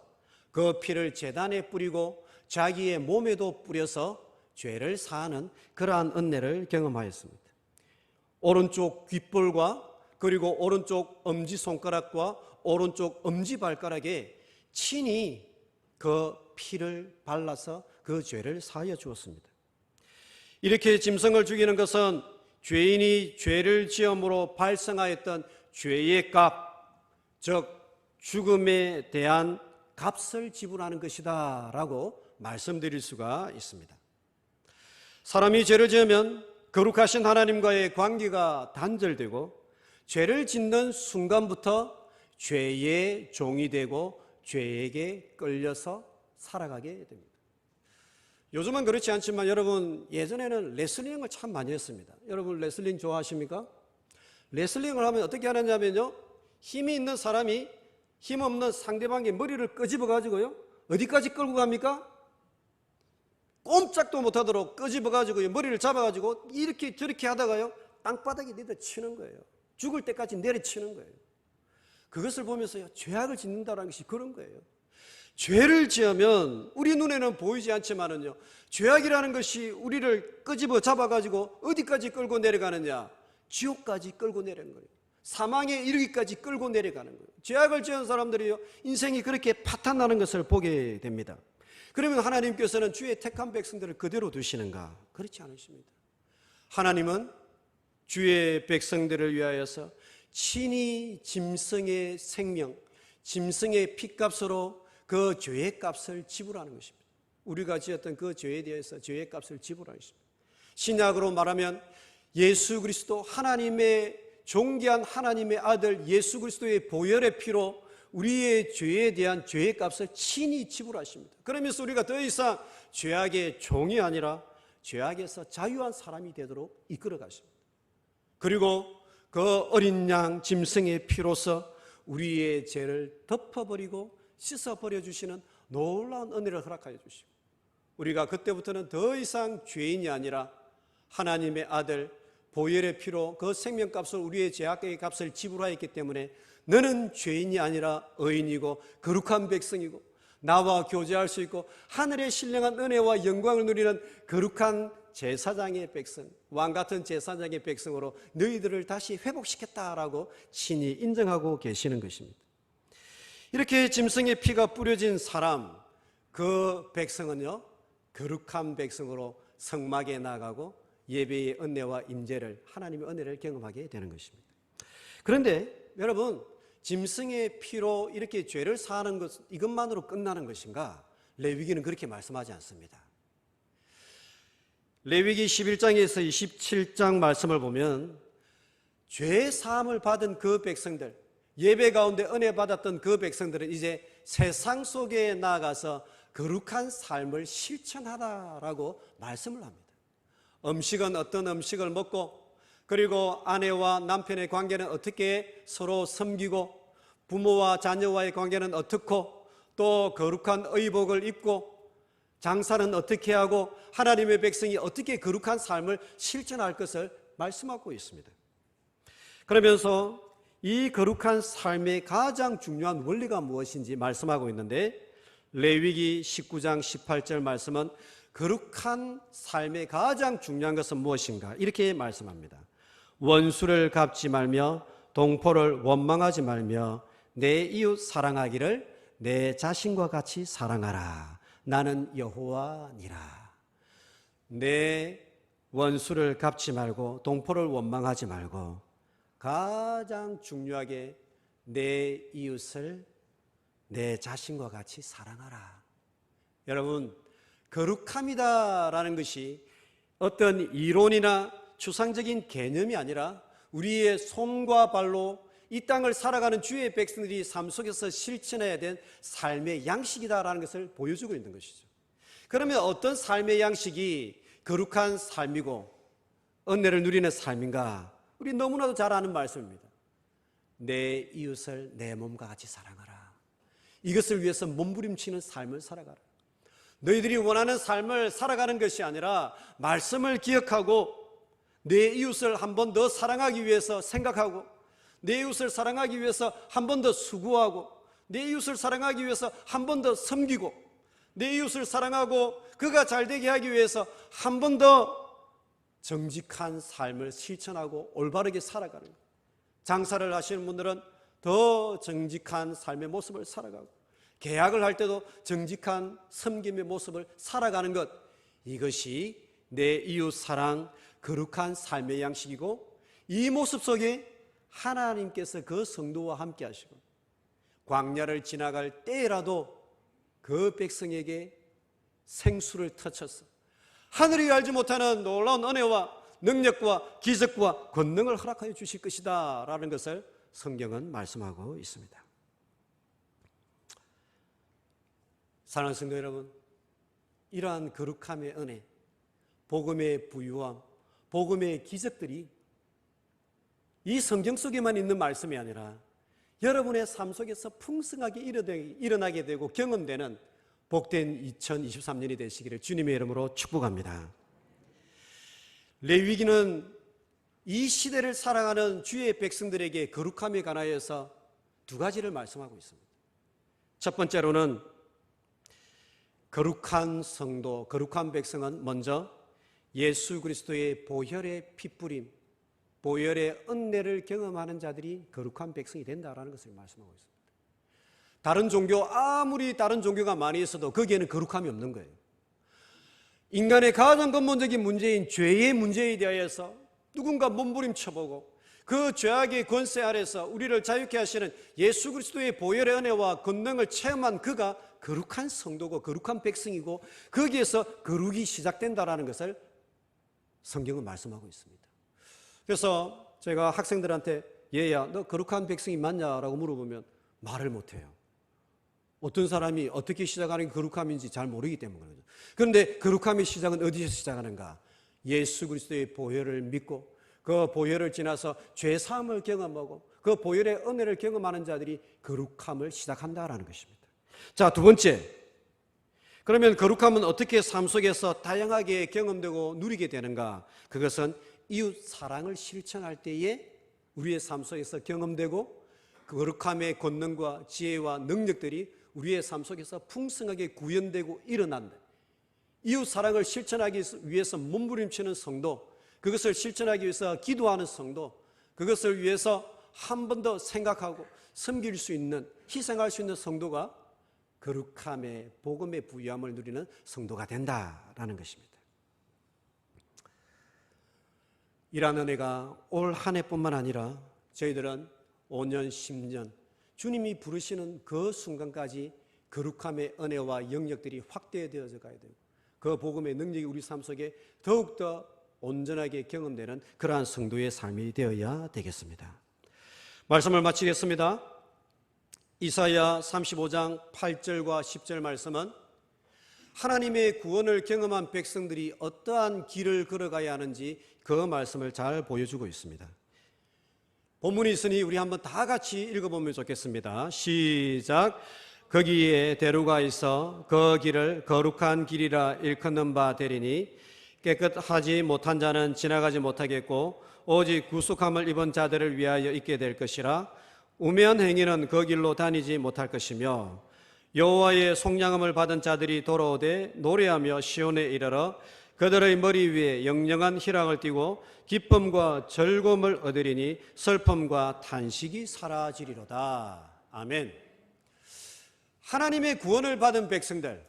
Speaker 4: 그 피를 제단에 뿌리고 자기의 몸에도 뿌려서 죄를 사하는 그러한 은혜를 경험하였습니다. 오른쪽 귓볼과 그리고 오른쪽 엄지손가락과 오른쪽 엄지발가락에 친히 그 피를 발라서 그 죄를 사하여 주었습니다. 이렇게 짐승을 죽이는 것은 죄인이 죄를 지음으로 발생하였던 죄의 값, 즉 죽음에 대한 값을 지불하는 것이다 라고 말씀드릴 수가 있습니다. 사람이 죄를 지으면 거룩하신 하나님과의 관계가 단절되고 죄를 짓는 순간부터 죄의 종이 되고 죄에게 끌려서 살아가게 됩니다. 요즘은 그렇지 않지만 여러분, 예전에는 레슬링을 참 많이 했습니다. 여러분 레슬링 좋아하십니까? 레슬링을 하면 어떻게 하느냐면요, 힘이 있는 사람이 힘없는 상대방의 머리를 끄집어 가지고요, 어디까지 끌고 갑니까? 꼼짝도 못하도록 끄집어 가지고 머리를 잡아 가지고 이렇게 저렇게 하다가요 땅바닥에 내려치는 거예요. 죽을 때까지 내려치는 거예요. 그것을 보면서요, 죄악을 짓는다는 것이 그런 거예요. 죄를 지으면 우리 눈에는 보이지 않지만은요, 죄악이라는 것이 우리를 끄집어 잡아가지고 어디까지 끌고 내려가느냐? 지옥까지 끌고 내려가는 거예요. 사망에 이르기까지 끌고 내려가는 거예요. 죄악을 지은 사람들이요, 인생이 그렇게 파탄나는 것을 보게 됩니다. 그러면 하나님께서는 주의 택한 백성들을 그대로 두시는가? 그렇지 않으십니다. 하나님은 주의 백성들을 위하여서 친히 짐승의 생명, 짐승의 피값으로 그 죄의 값을 지불하는 것입니다. 우리가 지었던 그 죄에 대해서 죄의 값을 지불하는 것입니다. 신약으로 말하면 예수 그리스도, 하나님의 존귀한 하나님의 아들 예수 그리스도의 보혈의 피로 우리의 죄에 대한 죄의 값을 친히 지불하십니다. 그러면서 우리가 더 이상 죄악의 종이 아니라 죄악에서 자유한 사람이 되도록 이끌어 가십니다. 그리고 그 어린 양 짐승의 피로서 우리의 죄를 덮어버리고 씻어버려 주시는 놀라운 은혜를 허락하여 주시고, 우리가 그때부터는 더 이상 죄인이 아니라 하나님의 아들 보혈의 피로 그 생명값을, 우리의 죄악의 값을 지불하였기 때문에 너는 죄인이 아니라 의인이고 거룩한 백성이고 나와 교제할 수 있고 하늘의 신령한 은혜와 영광을 누리는 거룩한 제사장의 백성, 왕같은 제사장의 백성으로 너희들을 다시 회복시켰다라고 친히 인정하고 계시는 것입니다. 이렇게 짐승의 피가 뿌려진 사람, 그 백성은요, 거룩한 백성으로 성막에 나가고 예배의 은혜와 임재를, 하나님의 은혜를 경험하게 되는 것입니다. 그런데 여러분, 짐승의 피로 이렇게 죄를 사하는 것, 이것만으로 끝나는 것인가? 레위기는 그렇게 말씀하지 않습니다. 레위기 11장에서 27장 말씀을 보면 죄 사함을 받은 그 백성들, 예배 가운데 은혜 받았던 그 백성들은 이제 세상 속에 나아가서 거룩한 삶을 실천하라라고 말씀을 합니다. 음식은 어떤 음식을 먹고, 그리고 아내와 남편의 관계는 어떻게 서로 섬기고, 부모와 자녀와의 관계는 어떻고, 또 거룩한 의복을 입고, 장사는 어떻게 하고, 하나님의 백성이 어떻게 거룩한 삶을 실천할 것을 말씀하고 있습니다. 그러면서 이 거룩한 삶의 가장 중요한 원리가 무엇인지 말씀하고 있는데, 레위기 19장 18절 말씀은 거룩한 삶의 가장 중요한 것은 무엇인가? 이렇게 말씀합니다. 원수를 갚지 말며 동포를 원망하지 말며 내 이웃 사랑하기를 내 자신과 같이 사랑하라. 나는 여호와니라. 내 원수를 갚지 말고 동포를 원망하지 말고 가장 중요하게 내 이웃을 내 자신과 같이 사랑하라. 여러분, 거룩함이다라는 것이 어떤 이론이나 추상적인 개념이 아니라 우리의 손과 발로 이 땅을 살아가는 주의 백성들이 삶 속에서 실천해야 된 삶의 양식이다라는 것을 보여주고 있는 것이죠. 그러면 어떤 삶의 양식이 거룩한 삶이고 은혜를 누리는 삶인가? 우리 너무나도 잘 아는 말씀입니다. 내 이웃을 내 몸과 같이 사랑하라. 이것을 위해서 몸부림치는 삶을 살아가라. 너희들이 원하는 삶을 살아가는 것이 아니라 말씀을 기억하고 내 이웃을 한 번 더 사랑하기 위해서 생각하고, 내 이웃을 사랑하기 위해서 한 번 더 수고하고, 내 이웃을 사랑하기 위해서 한 번 더 섬기고, 내 이웃을 사랑하고 그가 잘되게 하기 위해서 한 번 더 정직한 삶을 실천하고 올바르게 살아가는 것. 장사를 하시는 분들은 더 정직한 삶의 모습을 살아가고, 계약을 할 때도 정직한 섬김의 모습을 살아가는 것, 이것이 내 이웃 사랑, 거룩한 삶의 양식이고, 이 모습 속에 하나님께서 그 성도와 함께 하시고 광야를 지나갈 때라도 그 백성에게 생수를 터쳐서 하늘이 알지 못하는 놀라운 은혜와 능력과 기적과 권능을 허락하여 주실 것이다 라는 것을 성경은 말씀하고 있습니다. 사랑하는 성도 여러분, 이러한 거룩함의 은혜, 복음의 부유함, 복음의 기적들이 이 성경 속에만 있는 말씀이 아니라 여러분의 삶 속에서 풍성하게 일어나게 되고 경험되는 복된 2023년이 되시기를 주님의 이름으로 축복합니다. 레위기는 이 시대를 살아가는 주의 백성들에게 거룩함에 관하여서 두 가지를 말씀하고 있습니다. 첫 번째로는 거룩한 성도, 거룩한 백성은 먼저 예수 그리스도의 보혈의 핏부림, 보혈의 은혜를 경험하는 자들이 거룩한 백성이 된다라는 것을 말씀하고 있습니다. 다른 종교, 아무리 다른 종교가 많이 있어도 거기에는 거룩함이 없는 거예요. 인간의 가장 근본적인 문제인 죄의 문제에 대하여서 누군가 몸부림쳐보고 그 죄악의 권세 아래서 우리를 자유케 하시는 예수 그리스도의 보혈의 은혜와 권능을 체험한 그가 거룩한 성도고 거룩한 백성이고 거기에서 거룩이 시작된다라는 것을 성경은 말씀하고 있습니다. 그래서 제가 학생들한테 얘야 너 거룩한 백성이 맞냐라고 물어보면 말을 못해요. 어떤 사람이 어떻게 시작하는 게 거룩함인지 잘 모르기 때문에 그러죠. 그런데 거룩함의 시작은 어디서 시작하는가? 예수 그리스도의 보혈을 믿고 그 보혈을 지나서 죄 사함을 경험하고 그 보혈의 은혜를 경험하는 자들이 거룩함을 시작한다라는 것입니다. 자, 두 번째, 그러면 거룩함은 어떻게 삶 속에서 다양하게 경험되고 누리게 되는가? 그것은 이웃 사랑을 실천할 때에 우리의 삶 속에서 경험되고 그 거룩함의 권능과 지혜와 능력들이 우리의 삶 속에서 풍성하게 구현되고 일어난다. 이웃 사랑을 실천하기 위해서 몸부림치는 성도, 그것을 실천하기 위해서 기도하는 성도, 그것을 위해서 한 번 더 생각하고 섬길 수 있는, 희생할 수 있는 성도가 거룩함의 복음의 부유함을 누리는 성도가 된다라는 것입니다. 이러한 은혜가 올 한 해뿐만 아니라 저희들은 5년, 10년 주님이 부르시는 그 순간까지 거룩함의 은혜와 영역들이 확대되어져 가야 되고 그 복음의 능력이 우리 삶 속에 더욱더 온전하게 경험되는 그러한 성도의 삶이 되어야 되겠습니다. 말씀을 마치겠습니다. 이사야 35장 8절과 10절 말씀은 하나님의 구원을 경험한 백성들이 어떠한 길을 걸어가야 하는지 그 말씀을 잘 보여주고 있습니다. 본문이 있으니 우리 한번 다 같이 읽어보면 좋겠습니다. 시작. 거기에 대로가 있어 그 길을 거룩한 길이라 일컫는 바 되리니 깨끗하지 못한 자는 지나가지 못하겠고 오직 구속함을 입은 자들을 위하여 있게 될 것이라. 우매한 행위는 그 길로 다니지 못할 것이며 여호와의 속량함을 받은 자들이 돌아오되 노래하며 시온에 이르러 그들의 머리 위에 영영한 희락을 띠고 기쁨과 즐거움을 얻으리니 슬픔과 탄식이 사라지리로다. 아멘. 하나님의 구원을 받은 백성들,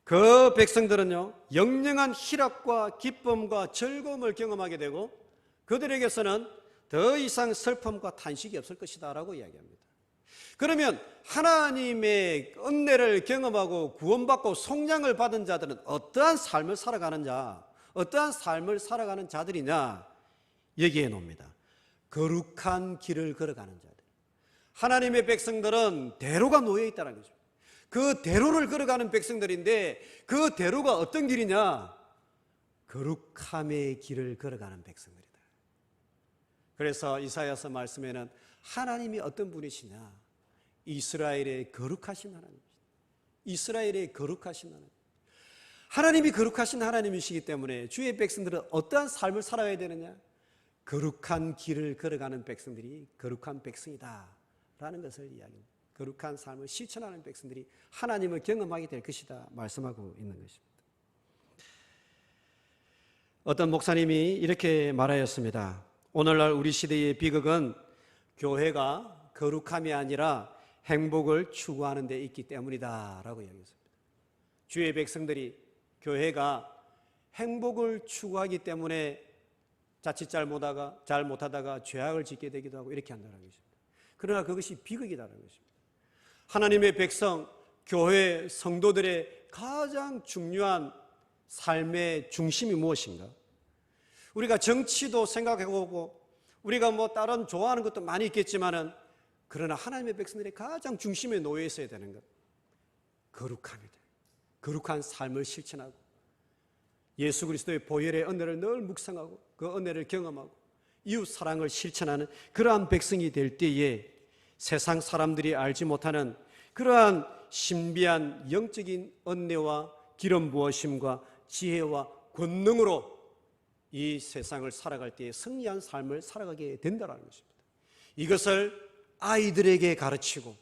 Speaker 4: 그 백성들은요 영영한 희락과 기쁨과 즐거움을 경험하게 되고 그들에게서는 더 이상 슬픔과 탄식이 없을 것이다 라고 이야기합니다. 그러면 하나님의 은혜를 경험하고 구원받고 속량을 받은 자들은 어떠한 삶을 살아가는 자, 어떠한 삶을 살아가는 자들이냐 얘기해 놓습니다. 거룩한 길을 걸어가는 자들. 하나님의 백성들은 대로가 놓여 있다는 거죠. 그 대로를 걸어가는 백성들인데 그 대로가 어떤 길이냐? 거룩함의 길을 걸어가는 백성들이다. 그래서 이사야서 말씀에는 하나님이 어떤 분이시냐? 이스라엘의 거룩하신 하나님이시다. 이스라엘의 거룩하신 하나님. 하나님이 거룩하신 하나님이시기 때문에 주의 백성들은 어떠한 삶을 살아야 되느냐? 거룩한 길을 걸어가는 백성들이 거룩한 백성이다 라는 것을 이야기합니다. 거룩한 삶을 실천하는 백성들이 하나님을 경험하게 될 것이다 말씀하고 있는 것입니다. 어떤 목사님이 이렇게 말하였습니다. 오늘날 우리 시대의 비극은 교회가 거룩함이 아니라 행복을 추구하는 데 있기 때문이다 라고 이야기했습니다. 주의 백성들이 교회가 행복을 추구하기 때문에 자칫 잘못하다가 죄악을 짓게 되기도 하고 이렇게 한다는 것입니다. 그러나 그것이 비극이라는 것입니다. 하나님의 백성, 교회, 성도들의 가장 중요한 삶의 중심이 무엇인가? 우리가 정치도 생각해보고 우리가 다른 좋아하는 것도 많이 있겠지만은 그러나 하나님의 백성들의 가장 중심에 놓여 있어야 되는 것 거룩함이다. 거룩한 삶을 실천하고 예수 그리스도의 보혈의 은혜를 늘 묵상하고 그 은혜를 경험하고 이웃 사랑을 실천하는 그러한 백성이 될 때에 세상 사람들이 알지 못하는 그러한 신비한 영적인 은혜와 기름 부으심과 지혜와 권능으로 이 세상을 살아갈 때에 승리한 삶을 살아가게 된다는 것입니다. 이것을 아이들에게 가르치고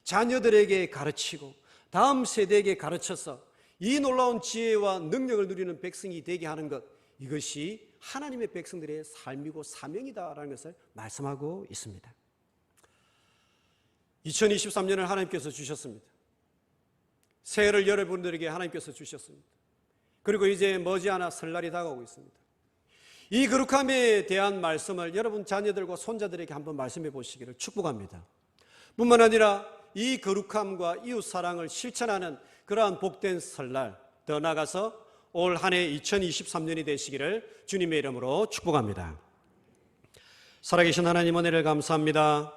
Speaker 4: 자녀들에게 가르치고 다음 세대에게 가르쳐서 이 놀라운 지혜와 능력을 누리는 백성이 되게 하는 것, 이것이 하나님의 백성들의 삶이고 사명이다라는 것을 말씀하고 있습니다. 2023년을 하나님께서 주셨습니다. 새해를 여러분들에게 하나님께서 주셨습니다. 그리고 이제 머지않아 설날이 다가오고 있습니다. 이 거룩함에 대한 말씀을 여러분 자녀들과 손자들에게 한번 말씀해 보시기를 축복합니다. 뿐만 아니라 이 거룩함과 이웃 사랑을 실천하는 그러한 복된 설날, 더 나아가서 올 한 해 2023년이 되시기를 주님의 이름으로 축복합니다. 살아계신 하나님 은혜를 감사합니다.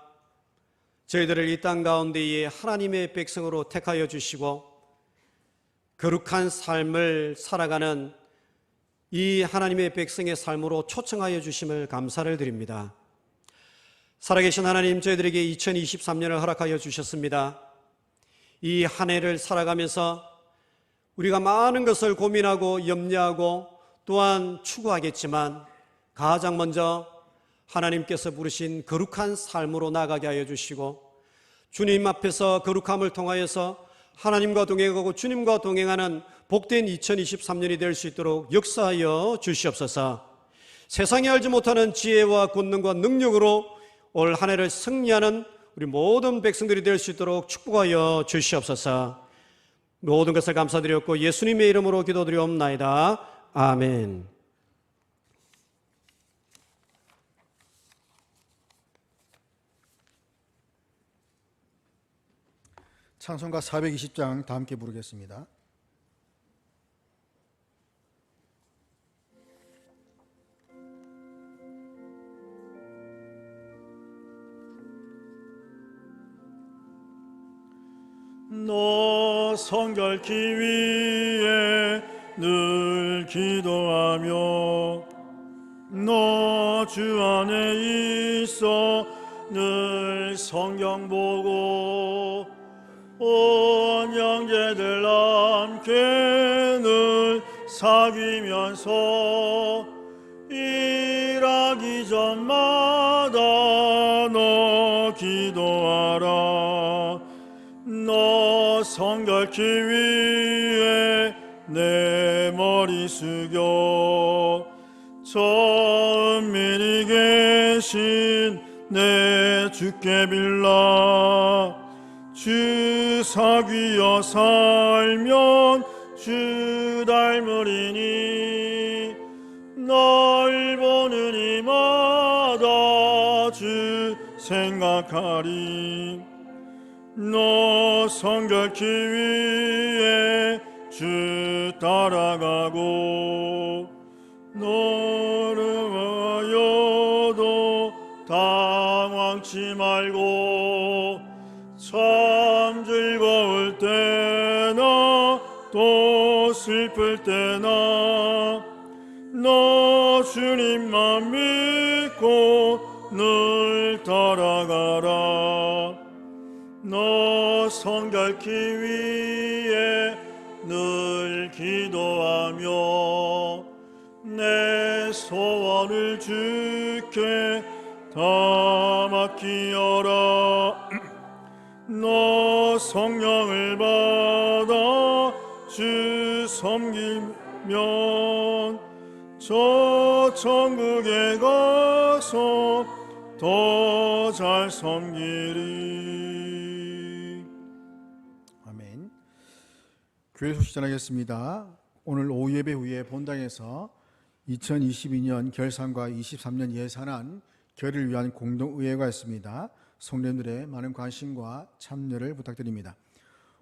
Speaker 4: 저희들을 이 땅 가운데에 하나님의 백성으로 택하여 주시고 거룩한 삶을 살아가는 이 하나님의 백성의 삶으로 초청하여 주심을 감사를 드립니다. 살아계신 하나님, 저희들에게 2023년을 허락하여 주셨습니다. 이 한 해를 살아가면서 우리가 많은 것을 고민하고 염려하고 또한 추구하겠지만 가장 먼저 하나님께서 부르신 거룩한 삶으로 나가게 하여 주시고 주님 앞에서 거룩함을 통하여서 하나님과 동행하고 주님과 동행하는 복된 2023년이 될 수 있도록 역사하여 주시옵소서. 세상이 알지 못하는 지혜와 권능과 능력으로 올 한 해를 승리하는 우리 모든 백성들이 될 수 있도록 축복하여 주시옵소서. 모든 것을 감사드렸고 예수님의 이름으로 기도드리옵나이다. 아멘.
Speaker 1: 찬송가 420장 다 함께 부르겠습니다.
Speaker 2: 너 성결케 위해 늘 기도하며 너 주 안에 있어 늘 성경 보고 온 형제들 함께 늘 사귀면서 일하기 전마다 너 기도하라. 너 성결케 위해 내 머리 숙여 저 은밀히 계신 내 주께 빌라. 주 사귀어 살면 주 닮으리니 널 보는 이마다 주 생각하리. 너 성결케 위해 주 따라가고 너를 위하여도 당황치 말고 참 즐거울 때나 또 슬플 때나 너 주님만 믿고 늘 따라가라. 너 성결케 위해 늘 기도하며 내 소원을 주께 다 맡기어라. 너 성령을 받아 주 섬기면 저 천국에 가서 더 잘 섬기리.
Speaker 1: 아멘. 교회 소식 전하겠습니다. 오늘 오후 예배 후에 본당에서 2022년 결산과 23년 예산안 결의를 위한 공동의회가 있습니다. 성도님들의 많은 관심과 참여를 부탁드립니다.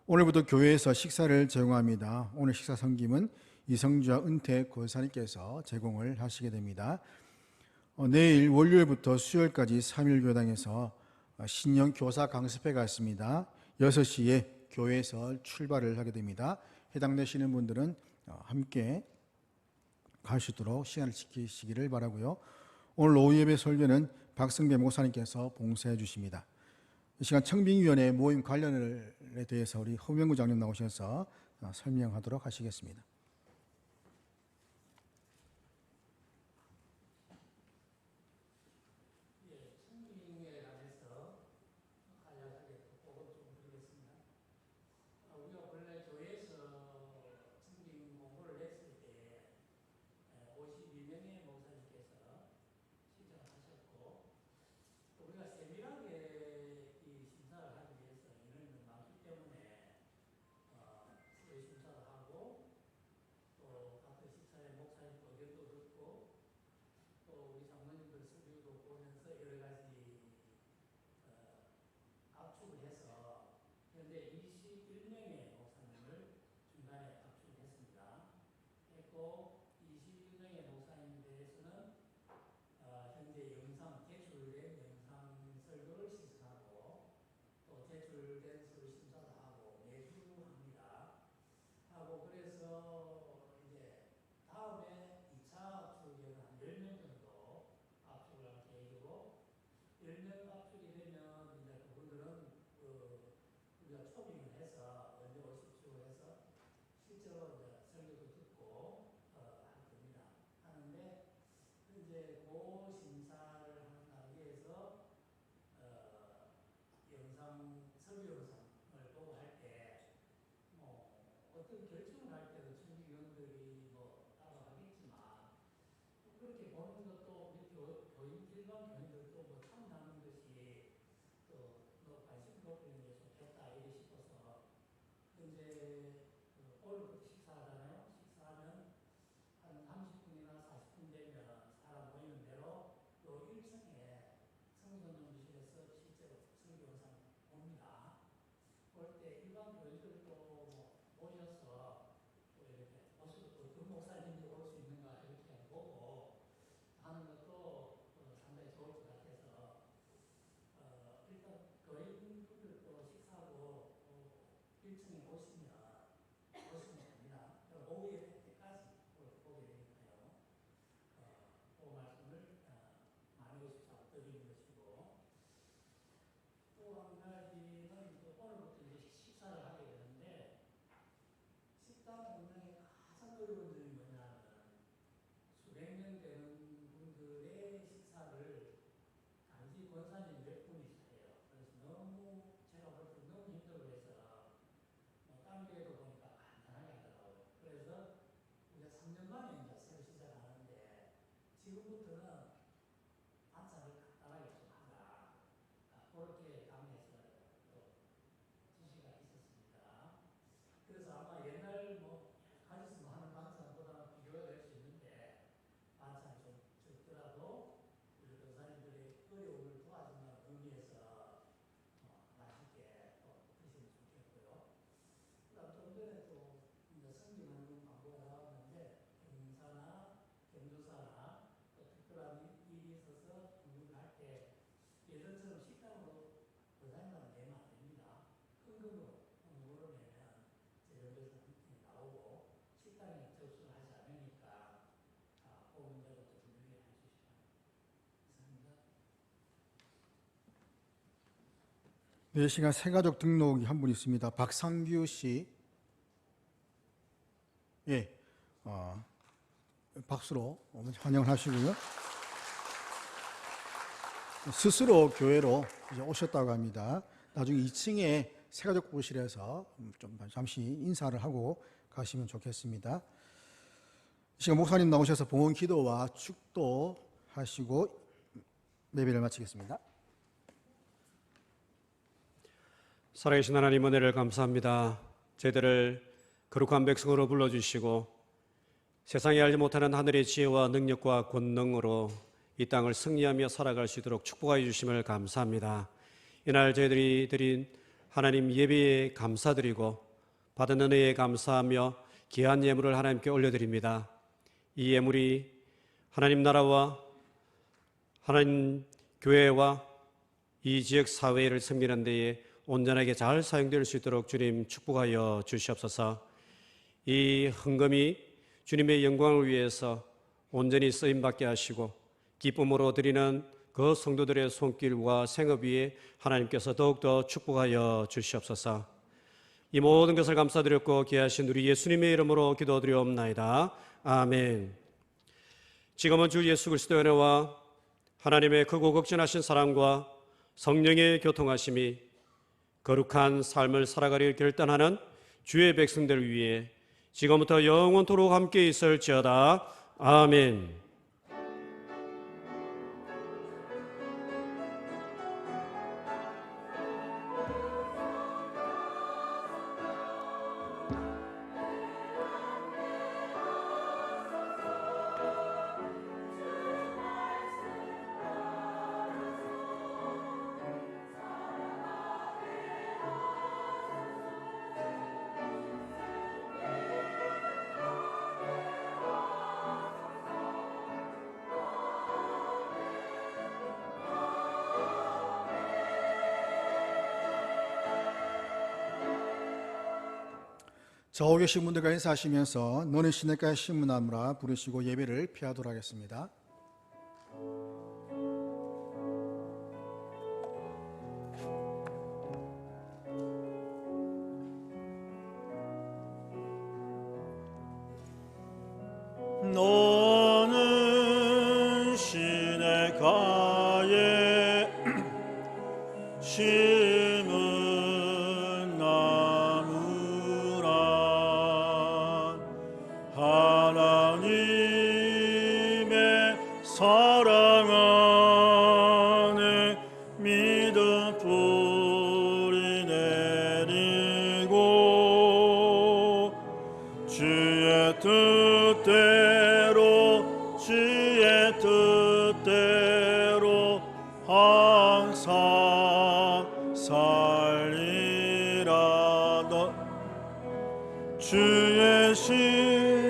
Speaker 1: 오늘부터 교회에서 식사를 제공합니다. 오늘 식사 섬김은 이성주와 은퇴 권사님께서 제공을 하시게 됩니다. 내일 월요일부터 수요일까지 3일 교당에서 신형 교사 강습회가 있습니다. 6시에 교회에서 출발을 하게 됩니다. 해당되시는 분들은 함께 갈 수 있도록 시간을 지키시기를 바라고요. 오늘 오후 예배 설교는 박승배 목사님께서 봉사해 주십니다. 이 시간 청빙위원회 모임 관련에 대해서 우리 허명구 장님 나오셔서 설명하도록 하시겠습니다.
Speaker 5: 지금부터는 반찬을 간단하게 좀 하자. 그렇게 당에서 또 지시가 있었습니다. 그래서 아마 옛날 가지수 많은 반찬보다 비교가 될 수 있는데 반찬이 좀 적더라도 우리 도사님들의 어려움을 도와준다는 의미에서 맛있게 또 드시면 좋겠고요. 그다음 좀 전에 또 이제 성경하는 광고가 나왔는데 경사나 경조사나 또 특별한 일이 있어서 공부할 때 예전처럼 식당으로 도사님만 내면 안 됩니다. 현금으로 홍보를 내면 재정에서 나오고 식당에 접수를 하지 않으니까 그 문제도 좀 유의해 주시기 바랍니다.
Speaker 1: 네, 시간 새가족 등록이 한 분 있습니다. 박상규 씨. 예, 박수로 환영을 하시고요. 스스로 교회로 이제 오셨다고 합니다. 나중에 2층에 새가족 보실에서 좀 잠시 인사를 하고 가시면 좋겠습니다. 이 시간 목사님 나오셔서 봉헌 기도와 축도 하시고 예배를 마치겠습니다.
Speaker 4: 살아계신 하나님 은혜를 감사합니다. 저희들을 거룩한 백성으로 불러주시고 세상에 알지 못하는 하늘의 지혜와 능력과 권능으로 이 땅을 승리하며 살아갈 수 있도록 축복하여 주심을 감사합니다. 이날 저희들이 드린 하나님 예배에 감사드리고 받은 은혜에 감사하며 귀한 예물을 하나님께 올려드립니다. 이 예물이 하나님 나라와 하나님 교회와 이 지역 사회를 섬기는 데에 온전하게 잘 사용될 수 있도록 주님 축복하여 주시옵소서. 이 헌금이 주님의 영광을 위해서 온전히 쓰임받게 하시고 기쁨으로 드리는 그 성도들의 손길과 생업 위에 하나님께서 더욱더 축복하여 주시옵소서. 이 모든 것을 감사드렸고 귀하신 우리 예수님의 이름으로 기도드리옵나이다. 아멘. 지금은 주 예수 그리스도의 은혜와 하나님의 크고 극진하신 사랑과 성령의 교통하심이 거룩한 삶을 살아가려 결단하는 주의 백성들 위해 지금부터 영원토록 함께 있을지어다. 아멘.
Speaker 1: 저오 계신 분들과 인사하시면서 너는 시냇가에 심으나무라 부르시고 예배를 피하도록 하겠습니다.
Speaker 2: 너는 시냇가에 심은 나무라. 하나님의 사랑 안에 믿음 뿌리 내리고 주의 뜻대로 항상 살리라. 주의 신